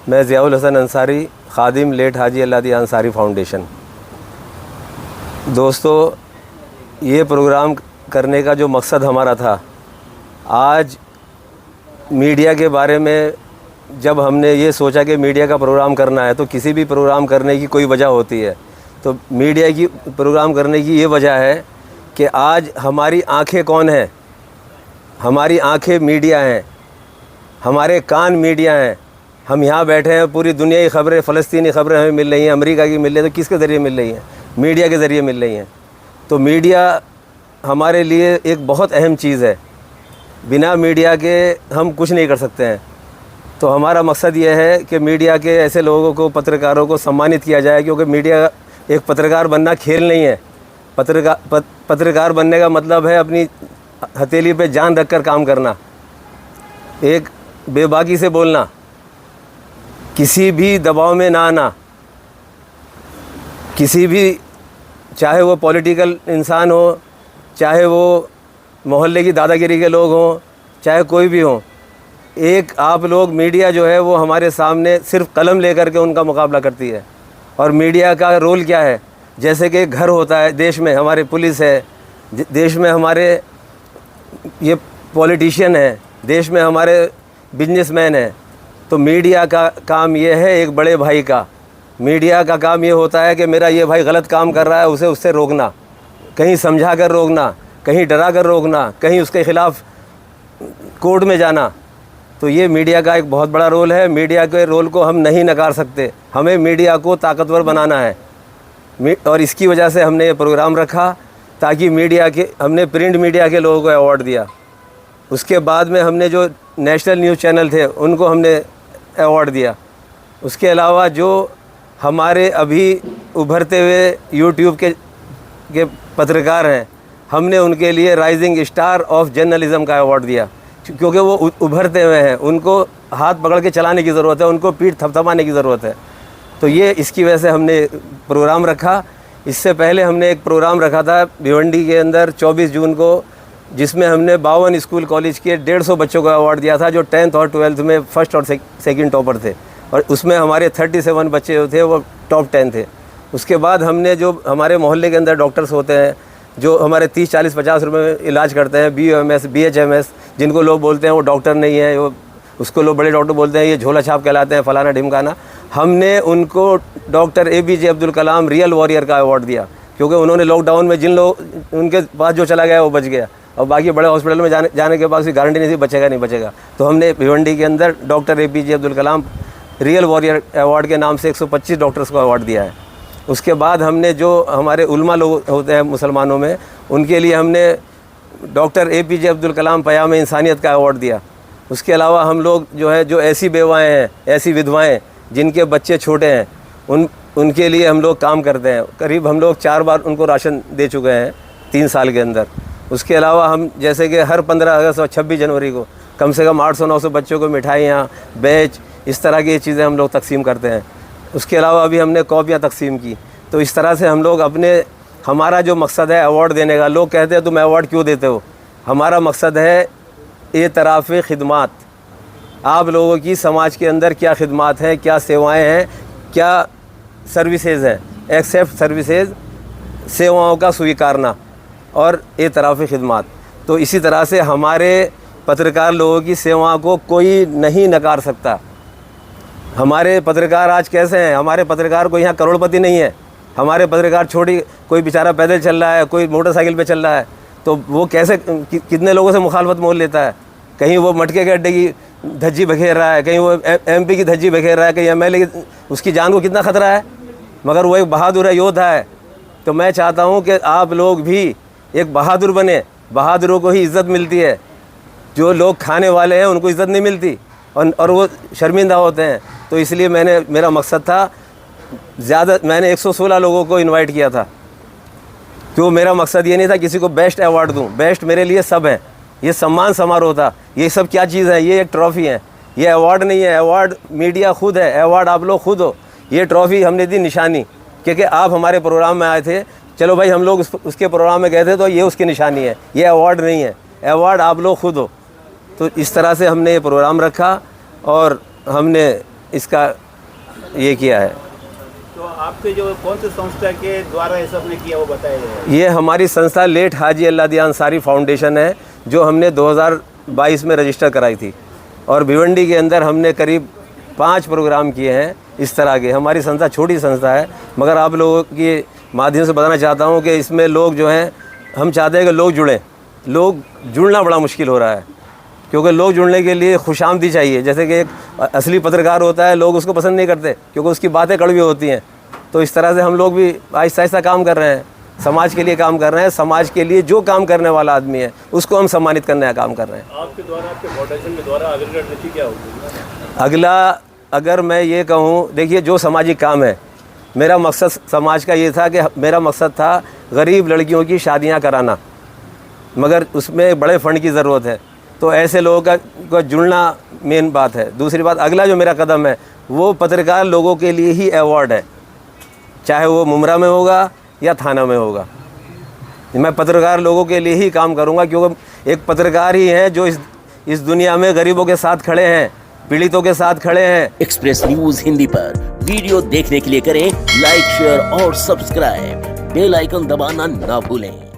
मैं ज़ियाउल हसन अंसारी, खादिम लेट हाजी अल्लादी अंसारी फाउंडेशन। दोस्तों, ये प्रोग्राम करने का जो मकसद हमारा था, आज मीडिया के बारे में जब हमने ये सोचा कि मीडिया का प्रोग्राम करना है, तो किसी भी प्रोग्राम करने की कोई वजह होती है। तो मीडिया की प्रोग्राम करने की ये वजह है कि आज हमारी आंखें कौन हैं? हमारी आंखें मीडिया हैं, हमारे कान मीडिया हैं। हम यहाँ बैठे हैं, पूरी दुनिया की खबरें, फ़लस्तीनी खबरें हमें मिल रही हैं, अमेरिका की मिल रही है, तो किसके ज़रिए मिल रही हैं? मीडिया के ज़रिए मिल रही हैं। तो मीडिया हमारे लिए एक बहुत अहम चीज़ है। बिना मीडिया के हम कुछ नहीं कर सकते हैं। तो हमारा मकसद ये है कि मीडिया के ऐसे लोगों को, पत्रकारों को सम्मानित किया जाए, क्योंकि मीडिया, एक पत्रकार बनना खेल नहीं है। पत्रकार बनने का मतलब है अपनी हथेली पे जान रखकर काम करना, एक बेबाकी से बोलना, किसी भी दबाव में ना आना, किसी भी, चाहे वो पॉलिटिकल इंसान हो, चाहे वो मोहल्ले की दादागिरी के लोग हों, चाहे कोई भी हो, एक आप लोग, मीडिया जो है वो हमारे सामने सिर्फ कलम लेकर के उनका मुकाबला करती है। और मीडिया का रोल क्या है? जैसे कि घर होता है, देश में हमारे पुलिस है, देश में हमारे ये पॉलिटिशियन है, देश में हमारे बिजनेसमैन है। तो मीडिया का काम ये है, एक बड़े भाई का, मीडिया का काम ये होता है कि मेरा ये भाई गलत काम कर रहा है, उसे उससे रोकना, कहीं समझा कर रोकना, कहीं डरा कर रोकना, कहीं उसके ख़िलाफ़ कोर्ट में जाना। तो ये मीडिया का एक बहुत बड़ा रोल है। मीडिया के रोल को हम नहीं नकार सकते, हमें मीडिया को ताकतवर बनाना है। और इसकी वजह से हमने ये प्रोग्राम रखा, ताकि मीडिया के, हमने प्रिंट मीडिया के लोगों को अवार्ड दिया। उसके बाद में हमने जो नेशनल न्यूज़ चैनल थे उनको हमने अवार्ड दिया। उसके अलावा जो हमारे अभी उभरते हुए यूट्यूब के पत्रकार हैं, हमने उनके लिए राइजिंग स्टार ऑफ जर्नलिज़म का अवार्ड दिया, क्योंकि वो उभरते हुए हैं, उनको हाथ पकड़ के चलाने की ज़रूरत है, उनको पीठ थपथपाने की ज़रूरत है। तो ये इसकी वजह से हमने प्रोग्राम रखा। इससे पहले हमने एक प्रोग्राम रखा था भिवंडी के अंदर 24 जून को, जिसमें हमने 52 स्कूल कॉलेज के 150 बच्चों को अवार्ड दिया था, जो 10th और 12th में फर्स्ट और सेकंड टॉपर थे। और उसमें हमारे 37 बच्चे जो थे वो टॉप 10 थे। उसके बाद हमने, जो हमारे मोहल्ले के अंदर डॉक्टर्स होते हैं, जो हमारे 30, 40, 50 रुपये में इलाज करते हैं, BOMS, BHMS, जिनको लोग बोलते हैं वो डॉक्टर नहीं है, वो, उसको लोग बड़े डॉक्टर बोलते हैं, ये झोला छाप कहलाते हैं, फलाना ढिमकाना। हमने उनको doctor APJ Abdul Kalam real warrior का अवार्ड दिया, क्योंकि उन्होंने लॉकडाउन में जिन लोग, उनके पास जो चला गया वो बच गया, और बाकी बड़े हॉस्पिटल में जाने के बाद उसकी गारंटी नहीं थी बचेगा नहीं बचेगा। तो हमने भिवंडी के अंदर doctor APJ Abdul Kalam real warrior award के नाम से 125 डॉक्टर्स को अवार्ड दिया है। उसके बाद हमने, जो हमारे उलमा लोग होते हैं मुसलमानों में, उनके लिए हमने डॉक्टर APJ अब्दुल कलाम पयाम इंसानियत का अवार्ड दिया। उसके अलावा हम लोग जो है, जो ऐसी बेवाएँ हैं, ऐसी विधवाएँ जिनके बच्चे छोटे हैं, उनके लिए हम लोग काम करते हैं। करीब हम लोग 4 बार उनको राशन दे चुके हैं 3 साल के अंदर। उसके अलावा हम, जैसे कि हर 15 अगस्त और 26 जनवरी को कम से कम 800-900 बच्चों को मिठाइयाँ, बैच, इस तरह की चीज़ें हम लोग तकसीम करते हैं। उसके अलावा अभी हमने कॉपियाँ तकसीम की। तो इस तरह से हम लोग अपने, हमारा जो मकसद है अवार्ड देने का, लोग कहते हैं तुम अवार्ड क्यों देते हो? हमारा मकसद है एतराफ़ खिदमात, आप लोगों की समाज के अंदर क्या खिदमात हैं, क्या सेवाएं हैं, क्या सर्विसेज हैं, एक्सेप्ट सर्विसेज, सेवाओं का स्वीकारना और एतराफ़ खिदमात। तो इसी तरह से हमारे पत्रकार लोगों की सेवा को कोई नहीं नकार सकता। हमारे पत्रकार आज कैसे हैं? हमारे पत्रकार कोई यहाँ करोड़पति नहीं है। हमारे पत्रकार छोटी, कोई बेचारा पैदल चल रहा है, कोई मोटरसाइकिल पे चल रहा है, तो वो कैसे, कितने लोगों से मुखालफत मोल लेता है। कहीं वो मटके के अड्डे की धज्जी बखेर रहा है, कहीं वो MP की धज्जी बखेर रहा है, कहीं MLA की, उसकी जान को कितना ख़तरा है, मगर वो एक बहादुर है, योद्धा है। तो मैं चाहता हूँ कि आप लोग भी एक बहादुर बने। बहादुरों को ही इज़्ज़त मिलती है, जो लोग खाने वाले हैं उनको इज़्ज़त नहीं मिलती, और वो शर्मिंदा होते हैं। तो इसलिए मेरा मकसद था, मैंने 116 लोगों को इनवाइट किया था। तो मेरा मकसद ये नहीं था किसी को बेस्ट अवार्ड दूं। बेस्ट मेरे लिए सब है, ये सम्मान समारोह था। ये सब क्या चीज़ है? ये एक ट्रॉफ़ी है, ये अवार्ड नहीं है। अवार्ड मीडिया खुद है, अवार्ड आप लोग खुद हो। ये ट्रॉफ़ी हमने दी निशानी, क्योंकि आप हमारे प्रोग्राम में आए थे। चलो भाई, हम लोग उसके प्रोग्राम में गए थे, तो ये उसकी निशानी है, ये अवार्ड नहीं है। अवार्ड आप लोग खुद हो। तो इस तरह से हमने ये प्रोग्राम रखा और हमने इसका ये किया है। तो आपके जो कौन सी संस्था के द्वारा ये सब ने किया वो बताइए। ये हमारी संस्था लेट हाजी अल्लादिया अंसारी फाउंडेशन है, जो हमने 2022 में रजिस्टर कराई थी, और भिवंडी के अंदर हमने करीब 5 प्रोग्राम किए हैं इस तरह के। हमारी संस्था छोटी संस्था है, मगर आप लोगों के माध्यम से बताना चाहता हूँ कि इसमें लोग जो हैं, हम चाहते हैं कि लोग जुड़ें। लोग जुड़ना बड़ा मुश्किल हो रहा है, क्योंकि लोग जुड़ने के लिए खुशामदी चाहिए। जैसे कि एक असली पत्रकार होता है, लोग उसको पसंद नहीं करते क्योंकि उसकी बातें कड़वी होती हैं। तो इस तरह से हम लोग भी आहिस्ता आहिस्ता काम कर रहे हैं, समाज के लिए काम कर रहे हैं। समाज के लिए जो काम करने वाला आदमी है उसको हम सम्मानित करने का काम कर रहे हैं। आपके द्वारा, आपके फाउंडेशन के द्वारा अगली रणनीति क्या होगी? अगला अगर मैं ये कहूँ, देखिए जो सामाजिक काम है, मेरा मकसद समाज का ये था कि मेरा मकसद था गरीब लड़कियों की शादियाँ कराना, मगर उसमें बड़े फंड की ज़रूरत है। तो ऐसे लोगों का जुड़ना मेन बात है। दूसरी बात, अगला जो मेरा कदम है वो पत्रकार लोगों के लिए ही अवार्ड है, चाहे वो मुमरा में होगा या थाना में होगा। मैं पत्रकार लोगों के लिए ही काम करूंगा, क्योंकि एक पत्रकार ही है जो इस दुनिया में गरीबों के साथ खड़े हैं, पीड़ितों के साथ खड़े हैं। एक्सप्रेस न्यूज हिंदी पर वीडियो देखने के लिए करें लाइक, शेयर और सब्सक्राइब। बेल आइकन दबाना ना भूलें।